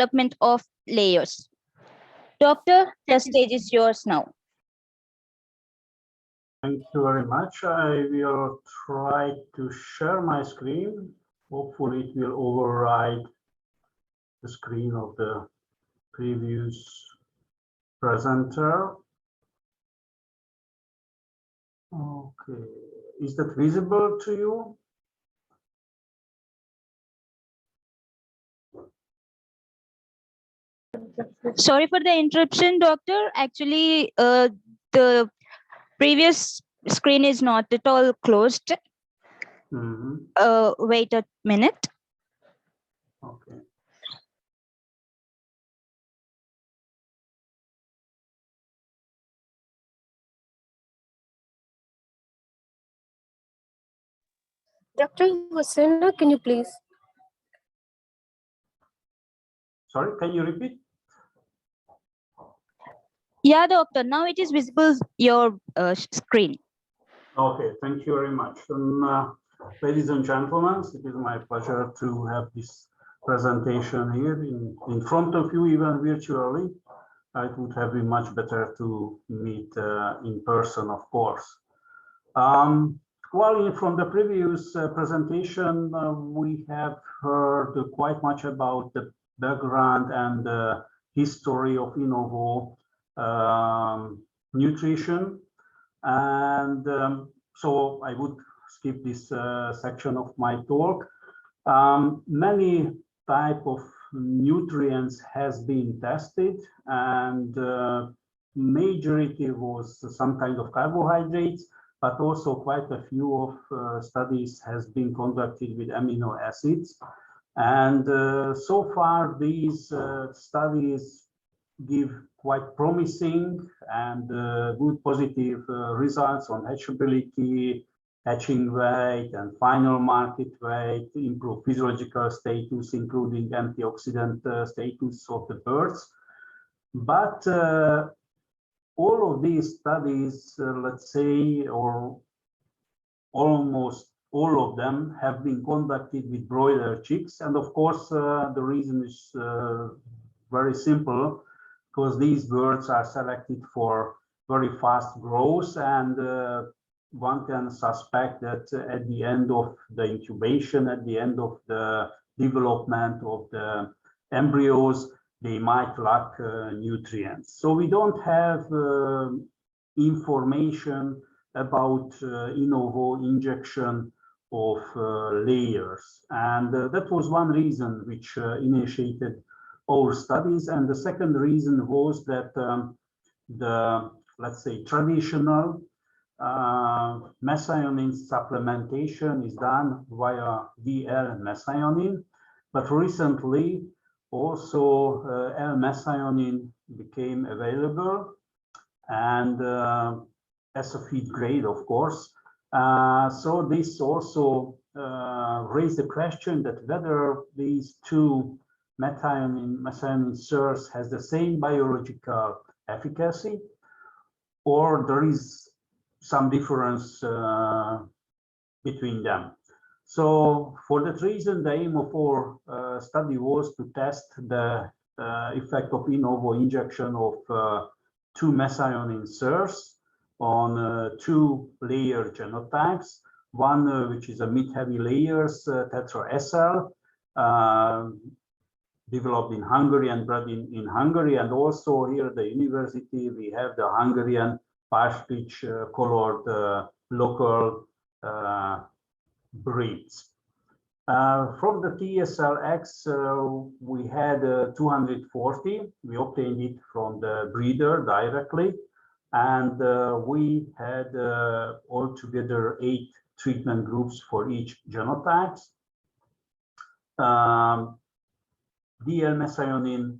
development of layers. Doctor, the stage is yours now. Thank you very much. I will try to share my screen. Hopefully it will override the screen of the previous presenter. Okay, is that visible to you? Sorry for the interruption, doctor. Actually, the previous screen is not at all closed. Wait a minute. Okay. Dr. Hosseina, can you please? Sorry, can you repeat? Yeah, doctor. Now it is visible, your screen. Okay, thank you very much. Ladies and gentlemen, it is my pleasure to have this presentation here in front of you, even virtually. It would have been much better to meet in person, of course. Well, from the previous presentation, we have heard quite much about the background and the history of Innovo nutrition. And so I would skip this section of my talk. Many type of nutrients has been tested, and majority was some kind of carbohydrates, but also quite a few of studies has been conducted with amino acids. And so far these studies give quite promising and good positive results on hatchability, hatching weight, and final market weight, improve physiological status, including antioxidant status of the birds. But all of these studies, let's say, or almost all of them have been conducted with broiler chicks. And of course, the reason is very simple, because these birds are selected for very fast growth, and one can suspect that at the end of the incubation, at the end of the development of the embryos, they might lack nutrients. So we don't have information about Innovo injection of layers, and that was one reason which initiated our studies. And the second reason was that the, let's say, traditional methionine supplementation is done via L-methionine, but recently also L-methionine became available, and as a feed grade, of course. So this also raised the question that whether these two methionine source has the same biological efficacy, or there is some difference between them. So for that reason, the aim of our study was to test the effect of Innovo injection of two methionine source on two layer genotypes, one which is a mid-heavy layers tetra-SL, developed in Hungary and bred in Hungary, and also here at the university we have the Hungarian pastich colored local breeds. From the TSLX we had 240. We obtained it from the breeder directly, and we had altogether 8 treatment groups for each genotype. DL-methionine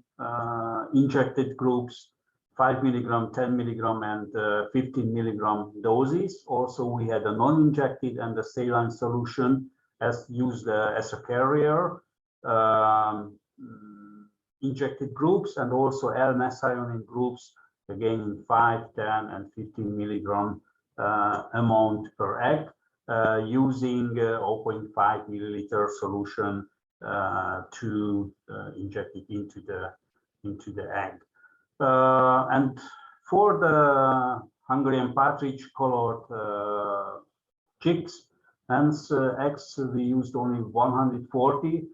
injected groups, 5 milligram, 10 milligram, and 15 milligram doses. Also, we had a non-injected and a saline solution as used as a carrier injected groups, and also L-methionine groups, again in 5, 10, and 15 milligram amount per egg, using 0.5 milliliter solution to inject it into the egg. And for the Hungarian partridge colored chicks, hence eggs, we used only 140.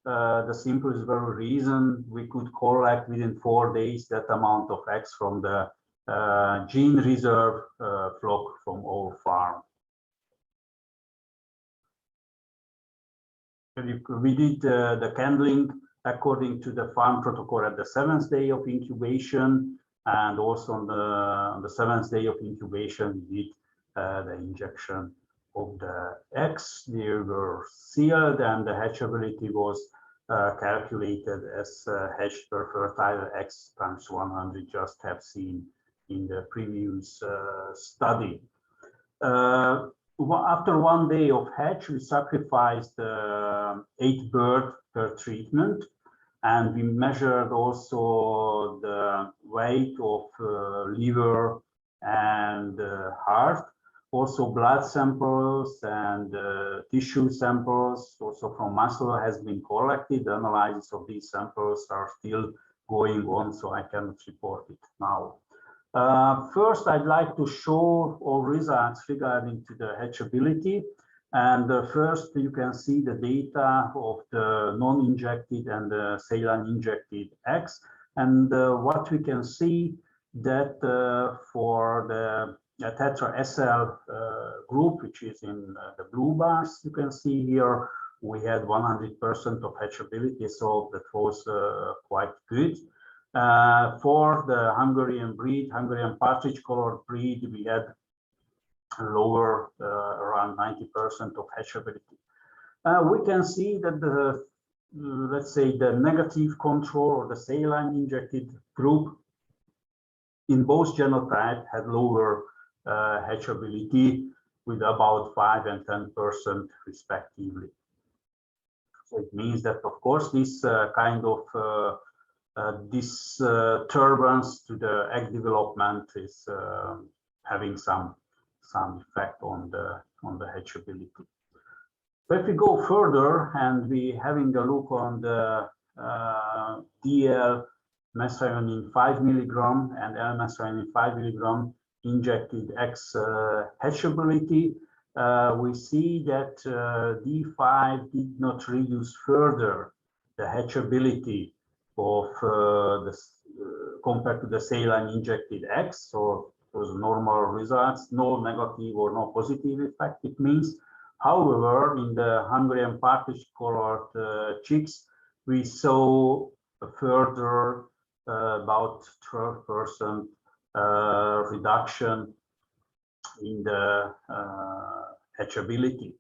The simplest very reason we could collect within 4 days that amount of eggs from the gene reserve flock from our farm. We did the candling according to the farm protocol at the 7th day of incubation, and also on the 7th day of incubation we did the injection of the eggs. They were sealed and the hatchability was calculated as hatched per fertile eggs times 100, just have seen in the previous study. After 1 day of hatch, we sacrificed 8 birds per treatment, and we measured also the weight of liver and heart, also blood samples and tissue samples, also from muscle has been collected. The analysis of these samples are still going on, so I cannot report it now. First, I'd like to show all results regarding to the hatchability. And first, you can see the data of the non-injected and the saline injected eggs. And what we can see that for the tetra SL group, which is in the blue bars, you can see here, we had 100% of hatchability, so that was quite good. For the Hungarian breed, Hungarian partridge colored breed, we had lower, around 90% of hatchability. We can see that the, let's say, the negative control or the saline injected group in both genotypes had lower hatchability with about 5 and 10% respectively. So it means that, of course, this kind of disturbance to the egg development is having some effect on the hatchability. But if we go further and we having a look on the DL methionine 5 milligram and L methionine 5 milligram injected eggs hatchability, we see that D5 did not reduce further the hatchability of compared to the saline injected eggs. So those normal results, no negative or no positive effect. It means, however, in the Hungarian partridge colored chicks, we saw a further about 12% reduction in the hatchability.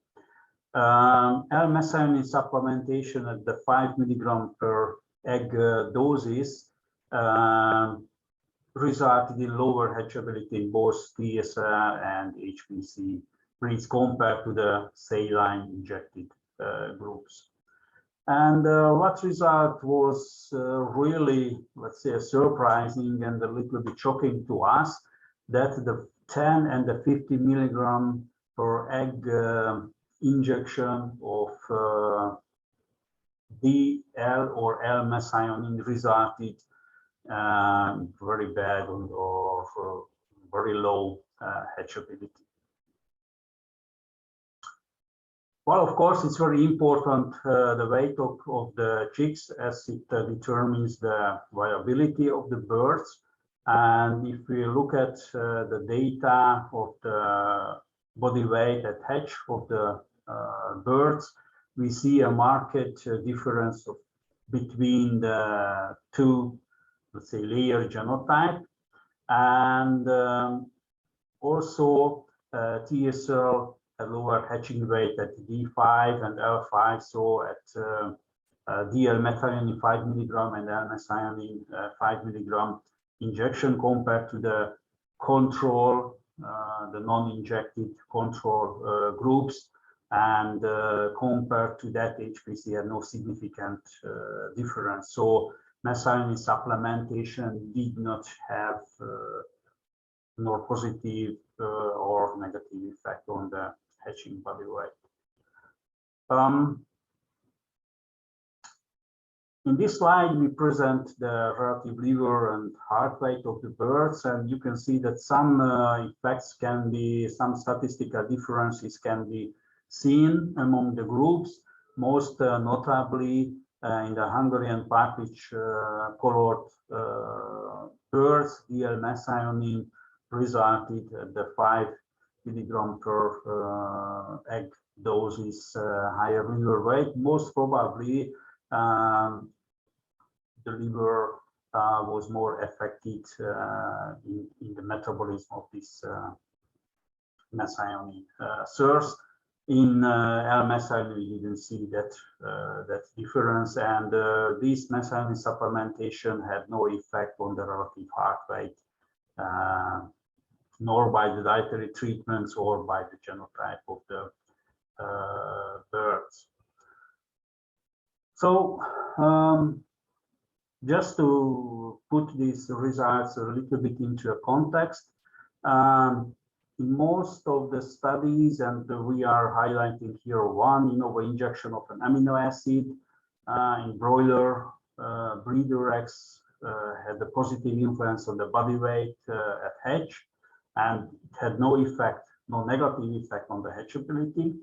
L-methionine supplementation at the 5 milligram per egg doses resulted in lower hatchability in both TSL and HPC breeds compared to the saline injected groups. And what result was really, let's say, surprising and a little bit shocking to us, that the 10 and the 50 milligram per egg injection of DL or L-methionine resulted very bad or very low hatchability. Well, of course, it's very important the weight of the chicks, as it determines the viability of the birds. And if we look at the data of the body weight at hatch of the birds, we see a marked difference between the two, let's say, layer genotype, and also TSL a lower hatching weight at D5 and L5, so at DL methionine 5 milligram and L methionine 5 milligram injection compared to the control, the non-injected control groups, and compared to that HPC had no significant difference. So methionine supplementation did not have nor positive or negative effect on the hatching body weight. In this slide, we present the relative liver and heart rate of the birds, and you can see that some effects can be, some statistical differences can be seen among the groups, most notably in the Hungarian partridge colored birds, the L-methionine resulted at the 5 milligram per egg doses higher liver weight. Most probably the liver was more affected in the metabolism of this methionine source. In L-methionine, we didn't see that that difference, and this methionine supplementation had no effect on the relative heart rate, nor by the dietary treatments or by the genotype of the birds. So just to put these results a little bit into a context, in most of the studies, and we are highlighting here one, injection of an amino acid in broiler breeder eggs had a positive influence on the body weight at hatch, and it had no effect, no negative effect on the hatchability.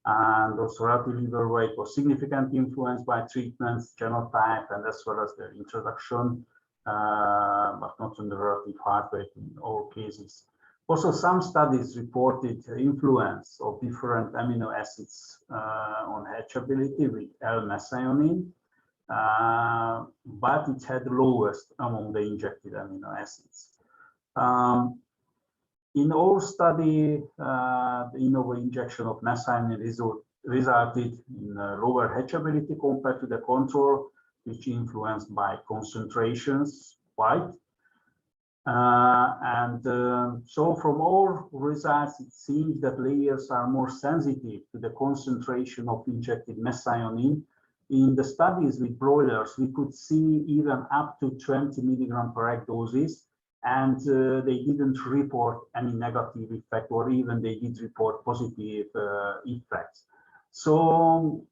And also relative liver weight was significantly influenced by treatments, genotype, and as well as the introduction, but not on the relative heart rate in all cases. Also, some studies reported influence of different amino acids on hatchability with L-methionine, but it had the lowest among the injected amino acids. In our study, the injection of methionine resulted in lower hatchability compared to the control, which influenced by concentrations, right? So from our results, it seems that layers are more sensitive to the concentration of injected methionine. In the studies with broilers, we could see even up to 20 milligram per egg doses, and they didn't report any negative effect, or even they did report positive effects. So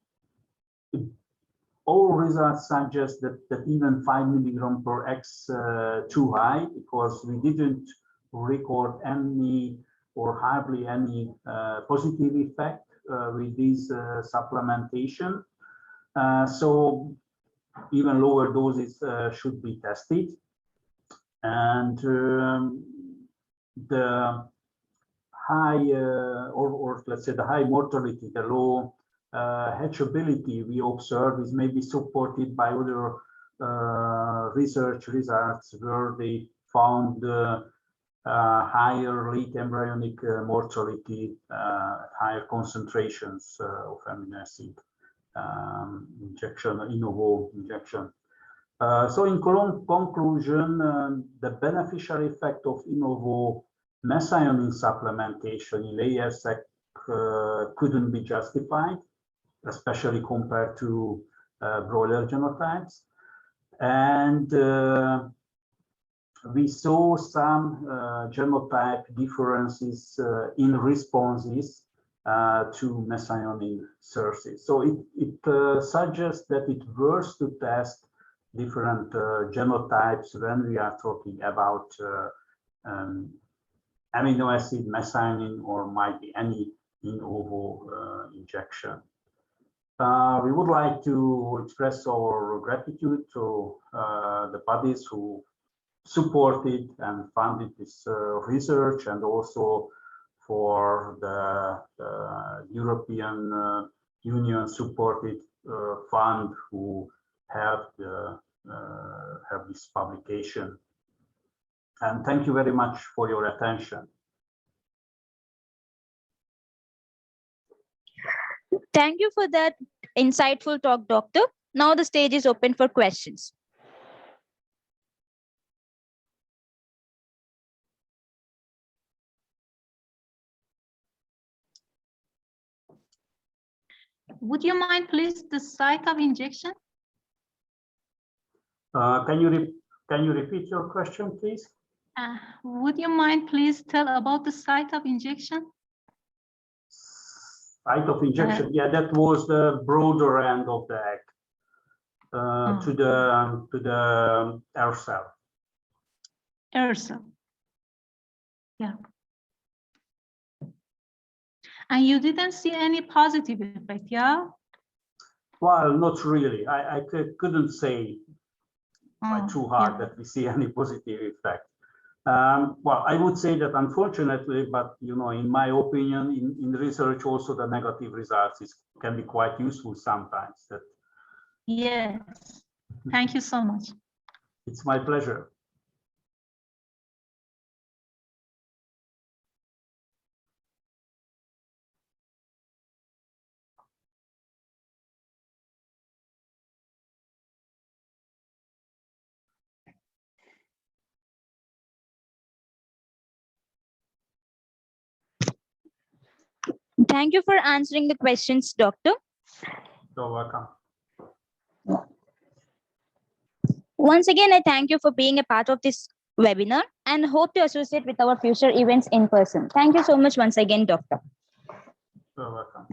all results suggest that even 5 milligram per egg too high, because we didn't record any or hardly any positive effect with this supplementation. So even lower doses should be tested. And the high, or let's say the high mortality, the low hatchability we observe is maybe supported by other research results where they found higher late embryonic mortality, higher concentrations of amino acid injection, in vivo injection. So in conclusion, the beneficial effect of in vivo methionine supplementation in layer sec couldn't be justified, especially compared to broiler genotypes. And we saw some genotype differences in responses to methionine sources. So it suggests that it's worth to test different genotypes when we are talking about amino acid, methionine, or might be any in vivo injection. We would like to express our gratitude to the bodies who supported and funded this research, and also for the European Union supported fund who have this publication. And thank you very much for your attention. Thank you for that insightful talk, Doctor. Now the stage is open for questions. Would you mind, please, the site of injection? Can you repeat your question, please? Would you mind, please, tell about the site of injection? Site of injection, yeah, that was the broader end of the egg. to the air cell. Air cell. Yeah. And you didn't see any positive effect, yeah? Well, not really. I couldn't say by too hard yeah. that we see any positive effect. Well, I would say that unfortunately, but you know, in my opinion, in research also the negative results can be quite useful sometimes. That Yes. Thank you so much. it's my pleasure. Thank you for answering the questions, Doctor. You're welcome. Once again, I thank you for being a part of this webinar and hope to associate with our future events in person. Thank you so much once again, Doctor. You're welcome.